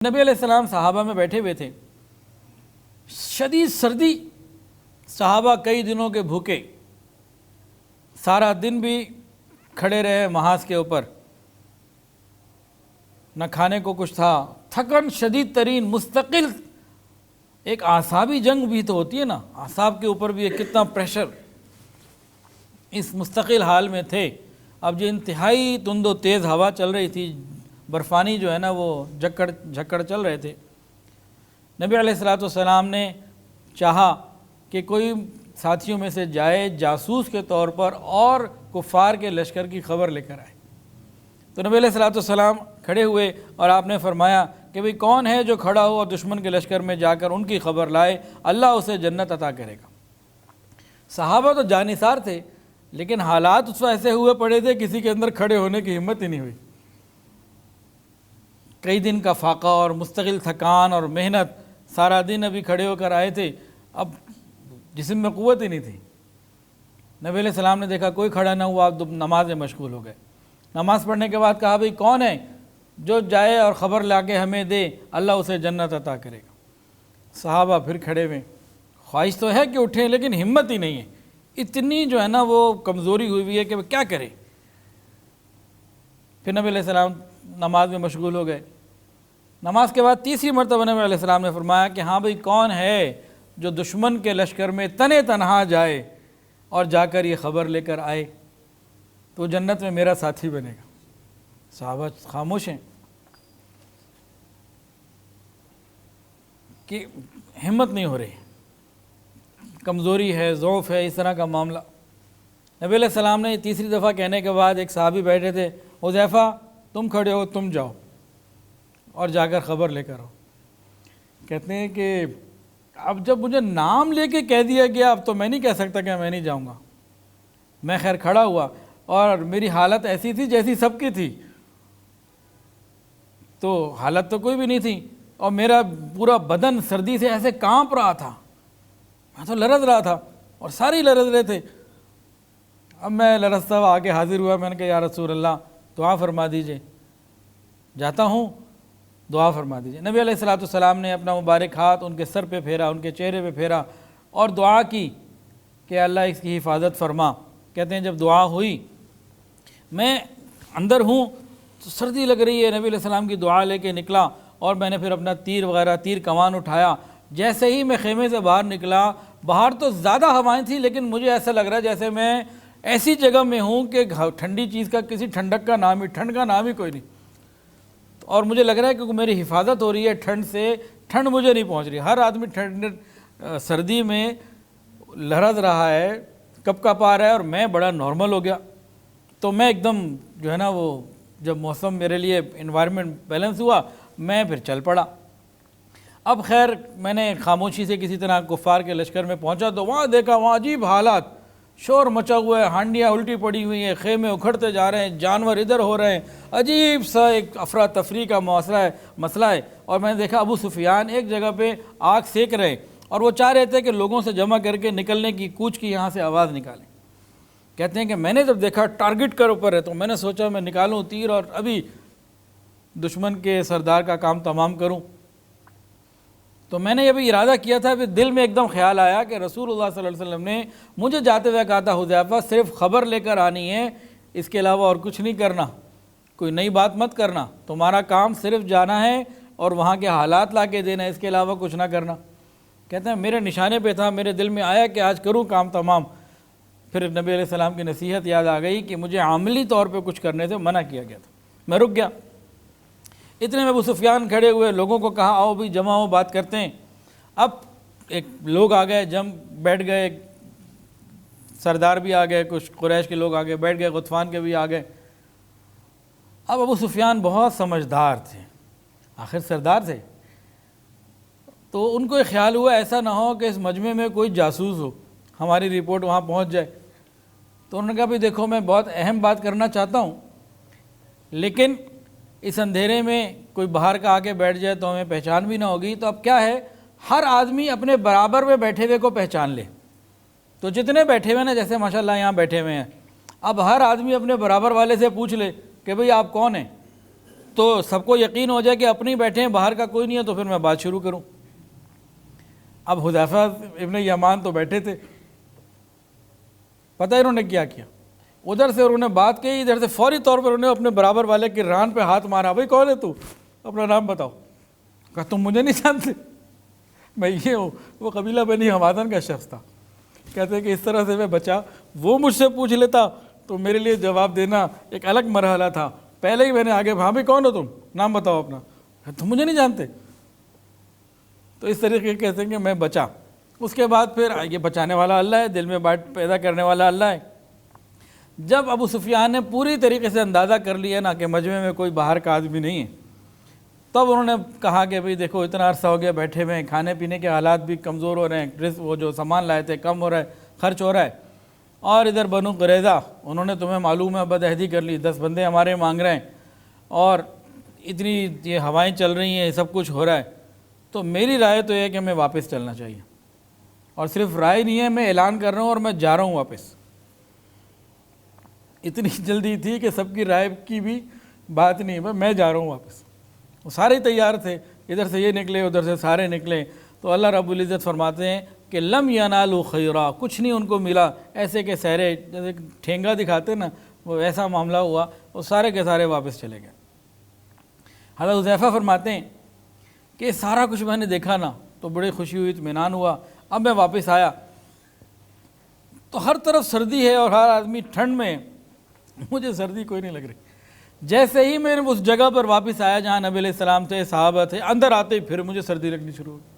نبی علیہ السلام صحابہ میں بیٹھے ہوئے تھے، شدید سردی، صحابہ کئی دنوں کے بھوکے، سارا دن بھی کھڑے رہے محاذ کے اوپر، نہ کھانے کو کچھ تھا، تھکن شدید ترین، مستقل ایک اعصابی جنگ بھی تو ہوتی ہے نا، اعصاب کے اوپر بھی کتنا پریشر، اس مستقل حال میں تھے۔ اب جو انتہائی تند و تیز ہوا چل رہی تھی، برفانی جو ہے نا وہ جھکڑ چل رہے تھے۔ نبی علیہ السلام نے چاہا کہ کوئی ساتھیوں میں سے جائے جاسوس کے طور پر اور کفار کے لشکر کی خبر لے کر آئے۔ تو نبی علیہ السلام کھڑے ہوئے اور آپ نے فرمایا کہ بھئی کون ہے جو کھڑا ہو اور دشمن کے لشکر میں جا کر ان کی خبر لائے، اللہ اسے جنت عطا کرے گا۔ صحابہ تو جانثار تھے، لیکن حالات اس وقت ایسے ہوئے پڑے تھے کسی کے اندر کھڑے ہونے کی ہمت ہی نہیں ہوئی۔ کئی دن کا فاقہ اور مستقل تھکان اور محنت، سارا دن ابھی کھڑے ہو کر آئے تھے، اب جسم میں قوت ہی نہیں تھی۔ نبی علیہ السلام نے دیکھا کوئی کھڑا نہ ہوا، آپ نماز میں مشغول ہو گئے۔ نماز پڑھنے کے بعد کہا بھئی کون ہے جو جائے اور خبر لا کے ہمیں دے، اللہ اسے جنت عطا کرے گا۔ صحابہ پھر کھڑے ہوئے، خواہش تو ہے کہ اٹھیں لیکن ہمت ہی نہیں ہے، اتنی جو ہے نا وہ کمزوری ہوئی ہے کہ وہ کیا کرے۔ پھر نبی علیہ السلام نماز میں مشغول ہو گئے۔ نماز کے بعد تیسری مرتبہ نبی علیہ السلام نے فرمایا کہ ہاں بھئی کون ہے جو دشمن کے لشکر میں تنے تنہا جائے اور جا کر یہ خبر لے کر آئے تو جنت میں میرا ساتھی بنے گا۔ صحابہ خاموش ہیں کہ ہمت نہیں ہو رہی، کمزوری ہے، ضعف ہے، اس طرح کا معاملہ۔ نبی علیہ السلام نے تیسری دفعہ کہنے کے بعد ایک صحابی بیٹھے تھے، حذیفہ تم کھڑے ہو، تم جاؤ اور جا کر خبر لے کر آؤ۔ کہتے ہیں کہ اب جب مجھے نام لے کے کہہ دیا گیا، اب تو میں نہیں کہہ سکتا کہ میں نہیں جاؤں گا۔ میں خیر کھڑا ہوا اور میری حالت ایسی تھی جیسی سب کی تھی، تو حالت تو کوئی بھی نہیں تھی، اور میرا پورا بدن سردی سے ایسے کانپ رہا تھا، میں تو لرز رہا تھا اور سارے لرز رہے تھے۔ اب میں لرزتا ہوا آگے حاضر ہوا، میں نے کہا یا رسول اللہ دعا فرما دیجئے، جاتا ہوں دعا فرما دیجئے۔ نبی علیہ السلام نے اپنا مبارک ہاتھ ان کے سر پہ پھیرا، ان کے چہرے پہ پھیرا اور دعا کی کہ اللہ اس کی حفاظت فرما۔ کہتے ہیں جب دعا ہوئی، میں اندر ہوں تو سردی لگ رہی ہے، نبی علیہ السلام کی دعا لے کے نکلا اور میں نے پھر اپنا تیر کمان اٹھایا۔ جیسے ہی میں خیمے سے باہر نکلا، باہر تو زیادہ ہوائیں تھیں لیکن مجھے ایسا لگ رہا ہے جیسے میں ایسی جگہ میں ہوں کہ ٹھنڈی چیز کا کسی ٹھنڈک کا نام ہی، ٹھنڈ کا نام ہی کوئی نہیں، اور مجھے لگ رہا ہے کہ میری حفاظت ہو رہی ہے ٹھنڈ سے، ٹھنڈ مجھے نہیں پہنچ رہی۔ ہر آدمی سردی میں لرز رہا ہے، کپ کپ آ رہا ہے، اور میں بڑا نارمل ہو گیا۔ تو میں ایک دم جو ہے نا وہ جب موسم میرے لیے انوائرمنٹ بیلنس ہوا، میں پھر چل پڑا۔ اب خیر میں نے خاموشی سے کسی طرح کفار کے لشکر میں پہنچا تو وہاں دیکھا، وہاں عجیب حالات، شور مچا ہوا ہے، ہانڈیاں الٹی پڑی ہوئی ہیں، خیمے اکھڑتے جا رہے ہیں، جانور ادھر ہو رہے ہیں، عجیب سا ایک افراتفری کا مسئلہ ہے۔ اور میں نے دیکھا ابو سفیان ایک جگہ پہ آگ سیک رہے اور وہ چاہ رہے تھے کہ لوگوں سے جمع کر کے نکلنے کی، کوچ کی یہاں سے آواز نکالیں۔ کہتے ہیں کہ میں نے جب دیکھا ٹارگٹ کر اوپر ہے تو میں نے سوچا میں نکالوں تیر اور ابھی دشمن کے سردار کا کام تمام کروں۔ تو میں نے یہ بھی ارادہ کیا تھا، پھر دل میں ایک دم خیال آیا کہ رسول اللہ صلی اللہ علیہ وسلم نے مجھے جاتے ہوئے کہا تھا حذیفہ صرف خبر لے کر آنی ہے، اس کے علاوہ اور کچھ نہیں کرنا، کوئی نئی بات مت کرنا، تمہارا کام صرف جانا ہے اور وہاں کے حالات لا کے دینا، اس کے علاوہ کچھ نہ کرنا۔ کہتے ہیں میرے نشانے پہ تھا، میرے دل میں آیا کہ آج کروں کام تمام۔ پھر نبی علیہ السلام کی نصیحت یاد آ گئی کہ مجھے عملی طور پہ کچھ کرنے سے منع کیا گیا تھا، میں رک گیا۔ اتنے میں ابو سفیان کھڑے ہوئے، لوگوں کو کہا آؤ بھی جمع ہو، بات کرتے ہیں۔ اب ایک لوگ آ گئے، بیٹھ گئے، سردار بھی آ گئے، کچھ قریش کے لوگ آ گئے بیٹھ گئے، غطفان کے بھی آ گئے۔ اب ابو سفیان بہت سمجھدار تھے، آخر سردار تھے، تو ان کو ایک خیال ہوا ایسا نہ ہو کہ اس مجمع میں کوئی جاسوس ہو، ہماری رپورٹ وہاں پہنچ جائے۔ تو انہوں نے کہا بھی دیکھو میں بہت اہم بات کرنا چاہتا ہوں، لیکن اس اندھیرے میں کوئی باہر کا آ کے بیٹھ جائے تو ہمیں پہچان بھی نہ ہوگی، تو اب کیا ہے ہر آدمی اپنے برابر میں بیٹھے ہوئے کو پہچان لے۔ تو جتنے بیٹھے ہوئے نا، جیسے ماشاءاللہ یہاں بیٹھے ہوئے ہیں، اب ہر آدمی اپنے برابر والے سے پوچھ لے کہ بھئی آپ کون ہیں، تو سب کو یقین ہو جائے کہ اپنے ہی بیٹھے ہیں, باہر کا کوئی نہیں ہے, تو پھر میں بات شروع کروں. اب حذیفہ ابن یمان تو بیٹھے تھے, پتہ ہے انہوں نے کیا کیا, ادھر سے انہوں نے بات کی, ادھر سے فوری طور پر انہوں نے اپنے برابر والے کی ران پہ ہاتھ مارا, بھائی کون ہے تو, اپنا نام بتاؤ. کہا تم مجھے نہیں جانتے, میں یہ ہوں. وہ قبیلہ بنی حوازن کا شخص تھا. کہتے ہیں کہ اس طرح سے میں بچا, وہ مجھ سے پوچھ لیتا تو میرے لیے جواب دینا ایک الگ مرحلہ تھا. پہلے ہی میں نے آگے, ہاں بھائی کون ہو تم, نام بتاؤ اپنا, تم مجھے نہیں جانتے. تو اس طریقے کہتے ہیں کہ میں بچا. اس کے بعد پھر یہ بچانے والا اللہ ہے, دل میں بات پیدا کرنے والا اللہ ہے. جب ابو سفیان نے پوری طریقے سے اندازہ کر لیا نا کہ مجمع میں کوئی باہر کا آدمی نہیں ہے, تب انہوں نے کہا کہ بھئی دیکھو اتنا عرصہ ہو گیا بیٹھے ہوئے ہیں, کھانے پینے کے حالات بھی کمزور ہو رہے ہیں, وہ جو سامان لائے تھے کم ہو رہا ہے, خرچ ہو رہا ہے, اور ادھر بنو قریظہ انہوں نے تمہیں معلوم ہے بد عہدی کر لی, 10 بندے ہمارے مانگ رہے ہیں, اور اتنی یہ ہوائیں چل رہی ہیں, سب کچھ ہو رہا ہے. تو میری رائے تو یہ ہے کہ میں واپس چلنا چاہیے, اور صرف رائے نہیں ہے, میں اعلان کر رہا ہوں اور میں جا رہا ہوں واپس. اتنی جلدی تھی کہ سب کی رائے کی بھی بات نہیں, میں جا رہا ہوں واپس. وہ سارے تیار تھے, ادھر سے یہ نکلے ادھر سے سارے نکلے. تو اللہ رب العزت فرماتے ہیں کہ لم ینالوا خیرا, کچھ نہیں ان کو ملا, ایسے کہ سہرے جیسے ٹھینگا دکھاتے نا, وہ ایسا معاملہ ہوا, وہ سارے کے سارے واپس چلے گئے. حضرت حذیفہ فرماتے ہیں کہ سارا کچھ میں نے دیکھا نا تو بڑی خوشی ہوئی, اطمینان ہوا. اب میں واپس آیا تو ہر طرف سردی ہے اور ہر آدمی ٹھنڈ میں, مجھے سردی کوئی نہیں لگ رہی. جیسے ہی میں اس جگہ پر واپس آیا جہاں نبی علیہ السلام تھے, صحابہ تھے, اندر آتے ہی پھر مجھے سردی لگنی شروع ہوئی.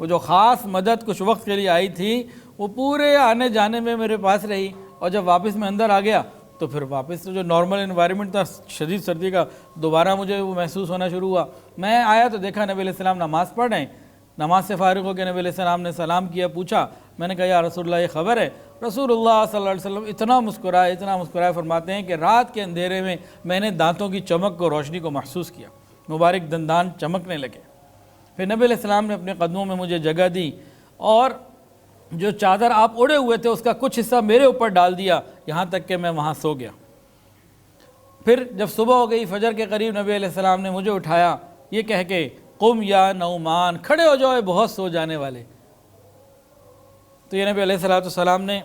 وہ جو خاص مدد کچھ وقت کے لیے آئی تھی وہ پورے آنے جانے میں میرے پاس رہی, اور جب واپس میں اندر آ گیا تو پھر واپس جو نارمل انوائرمنٹ تھا شدید سردی کا, دوبارہ مجھے وہ محسوس ہونا شروع ہوا. میں آیا تو دیکھا نبی علیہ السلام نماز پڑھ رہے ہیں. نماز سے فارغ ہو کے نبی علیہ السلام نے سلام کیا, پوچھا. میں نے کہا یا رسول اللہ یہ خبر ہے. رسول اللہ صلی اللہ علیہ وسلم اتنا مسکرائے, فرماتے ہیں کہ رات کے اندھیرے میں نے دانتوں کی چمک کو, روشنی کو محسوس کیا, مبارک دندان چمکنے لگے. پھر نبی علیہ السلام نے اپنے قدموں میں مجھے جگہ دی, اور جو چادر آپ اڑے ہوئے تھے اس کا کچھ حصہ میرے اوپر ڈال دیا, یہاں تک کہ میں وہاں سو گیا. پھر جب صبح ہو گئی, فجر کے قریب نبی علیہ السلام نے مجھے اٹھایا, یہ کہہ کے قم یا نعمان, کھڑے ہو جاؤ بہت سو جانے والے. تو یہ نبی علیہ السلام نے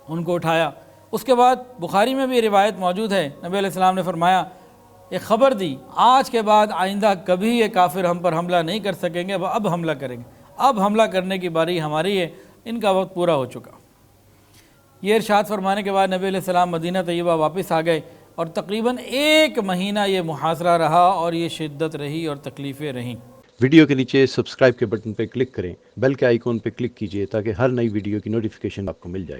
ان کو اٹھایا. اس کے بعد بخاری میں بھی روایت موجود ہے, نبی علیہ السلام نے فرمایا, ایک خبر دی, آج کے بعد آئندہ کبھی یہ کافر ہم پر حملہ نہیں کر سکیں گے, اب حملہ کریں گے, اب حملہ کرنے کی باری ہماری ہے, ان کا وقت پورا ہو چکا. یہ ارشاد فرمانے کے بعد نبی علیہ السلام مدینہ طیبہ واپس آ گئے, اور تقریباً 1 مہینہ یہ محاصرہ رہا, اور یہ شدت رہی اور تکلیفیں رہیں. ویڈیو کے نیچے سبسکرائب کے بٹن پہ کلک کریں, بیل کے آئیکن پہ کلک کیجئے تاکہ ہر نئی ویڈیو کی نوٹیفیکیشن آپ کو مل جائے.